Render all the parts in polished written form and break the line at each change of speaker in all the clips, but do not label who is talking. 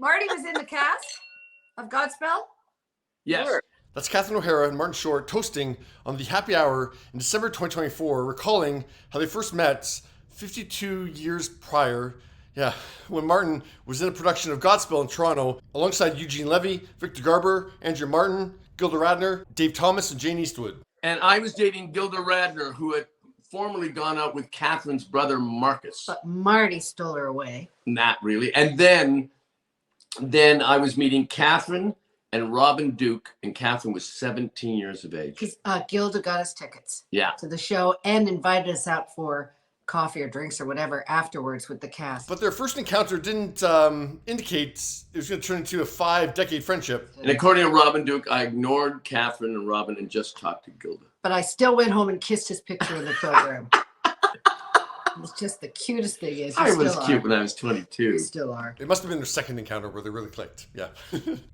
Marty was in the cast of Godspell?
Yes.
Sure.
That's Catherine O'Hara and Martin Short toasting on the happy hour in December 2024, recalling how they first met 52 years prior. Yeah, when Martin was in a production of Godspell in Toronto alongside Eugene Levy, Victor Garber, Andrea Martin, Gilda Radner, Dave Thomas, and Jane Eastwood.
And I was dating Gilda Radner, who had formerly gone out with Catherine's brother, Marcus.
But Marty stole her away.
Not really. And then I was meeting Catherine and Robin Duke, and Catherine was 17 years of age.
Because Gilda got us tickets
Yeah.
to the show and invited us out for coffee or drinks or whatever afterwards with the cast.
But their first encounter didn't indicate it was going to turn into a 5-decade friendip.
And according to Robin Duke, I ignored Catherine and Robin and just talked to Gilda.
But I still went home and kissed his picture in the program. It was just the cutest thing. Is
I was cute when I was 22.
You still are.
It must have been their second encounter where they really clicked. Yeah.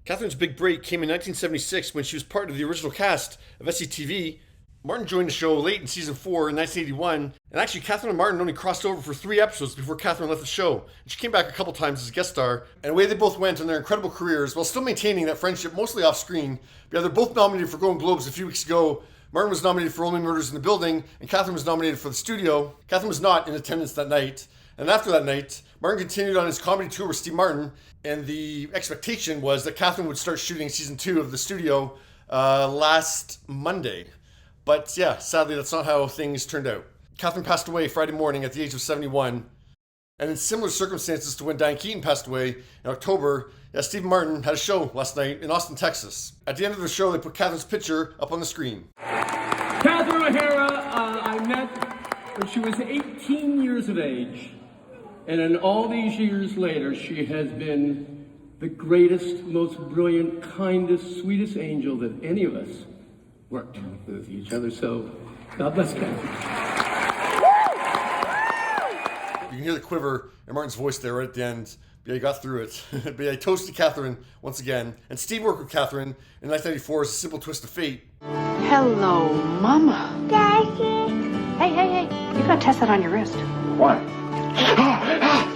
Catherine's big break came in 1976 when she was part of the original cast of SCTV. Martin joined the show late in season 4 in 1981, and actually Catherine and Martin only crossed over for 3 episodes before Catherine left the show. And she came back a couple times as a guest star, and away they both went on their incredible careers while still maintaining that friendship mostly off screen. But yeah, they're both nominated for Golden Globes a few weeks ago. Martin was nominated for Only Murders in the Building, and Catherine was nominated for The Studio. Catherine was not in attendance that night, and after that night, Martin continued on his comedy tour with Steve Martin, and the expectation was that Catherine would start shooting season 2 of The Studio last Monday. But yeah, sadly, that's not how things turned out. Catherine passed away Friday morning at the age of 71. And in similar circumstances to when Diane Keaton passed away in October, Steve Martin had a show last night in Austin, Texas. At the end of the show, they put Catherine's picture up on the screen.
Catherine O'Hara, I met when she was 18 years of age. And in all these years later, she has been the greatest, most brilliant, kindest, sweetest angel that any of us worked with each other. So God bless Catherine.
You can hear the quiver in Martin's voice there right at the end. But yeah, he got through it. But yeah, he toasted Catherine once again. And Steve worked with Catherine in 1994 as A Simple Twist of Fate.
Hello, Mama. Daddy. Hey. You gotta test that on your wrist.
Why?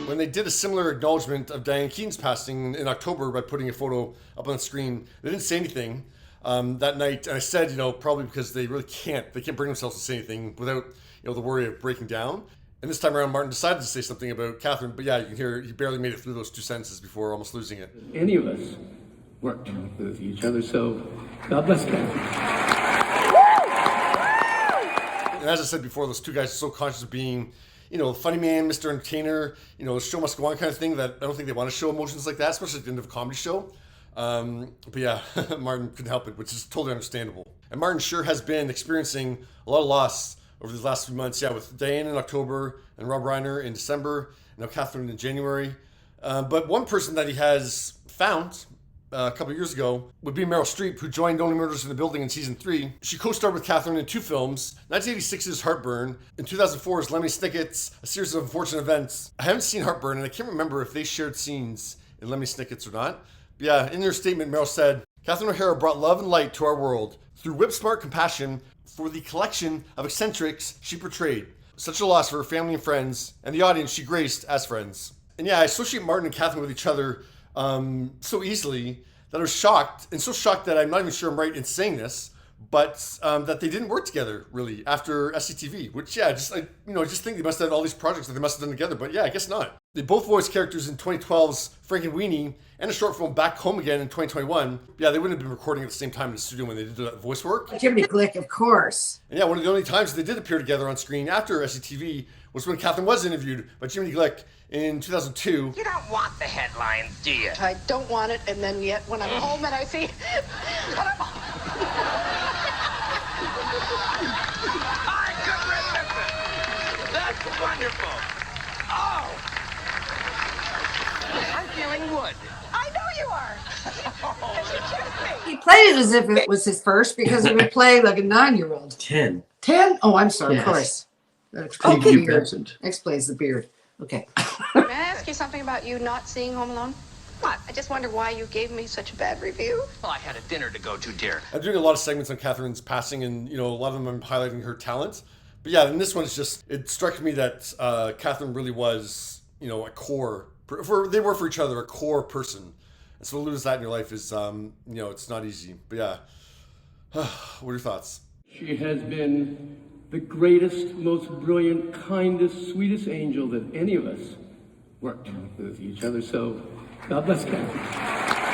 When they did a similar acknowledgement of Diane Keaton's passing in October by putting a photo up on the screen, they didn't say anything that night. And I said, probably because they really can't. They can't bring themselves to say anything without, the worry of breaking down. And this time around, Martin decided to say something about Catherine. But yeah, you can hear he barely made it through those 2 sentences before almost losing it.
Any of us worked with each other. So God bless Catherine.
And as I said before, those 2 guys are so conscious of being, funny man, Mr. Entertainer, the show must go on kind of thing that I don't think they want to show emotions like that, especially at the end of a comedy show. But yeah, Martin couldn't help it, which is totally understandable. And Martin sure has been experiencing a lot of loss over these last few months. Yeah, with Diane in October and Rob Reiner in December, and now Catherine in January. But one person that he has found a couple of years ago would be Meryl Streep, who joined Only Murders in the Building in season 3. She co-starred with Catherine in 2 films, 1986's Heartburn, and 2004's Lemony Snicket's A Series of Unfortunate Events. I haven't seen Heartburn, and I can't remember if they shared scenes in Lemony Snicket's or not. But yeah, in their statement, Meryl said, Catherine O'Hara brought love and light to our world through whip-smart compassion for the collection of eccentrics she portrayed. Such a loss for her family and friends, and the audience she graced as friends. And yeah, I associate Martin and Catherine with each other so easily that I was shocked, and so shocked that I'm not even sure I'm right in saying this, but that they didn't work together really after SCTV, which I just think they must have had all these projects that they must have done together, but yeah, I guess not. They both voiced characters in 2012's Frankenweenie and a short film Back Home Again in 2021. Yeah, they wouldn't have been recording at the same time in the studio when they did that voice work.
Jiminy Glick, of course.
And yeah, one of the only times they did appear together on screen after SCTV was when Catherine was interviewed by Jiminy Glick in 2002.
You don't want the headlines, do you?
I don't want it, and then yet when I'm home and I see...
I could remember. That's wonderful. Oh! I'm feeling wood.
I know you are.
He played it as if it was his first because he would play like a 9-year-old.
10.
10? Oh, I'm sorry,
Yes.
of course. That
You
beard.
peasant.
Explains the beard. Okay.
May I ask you something about you not seeing Home Alone? What? I just wonder why you gave me such a bad review.
Well, I had a dinner to go to, dear.
I'm doing a lot of segments on Catherine's passing, and a lot of them I'm highlighting her talent. But yeah, in this one, it struck me that Catherine really was, a core they were for each other, a core person. And so to lose that in your life is, it's not easy. But yeah, what are your thoughts?
She has been the greatest, most brilliant, kindest, sweetest angel that any of us worked with each other. So God bless Catherine.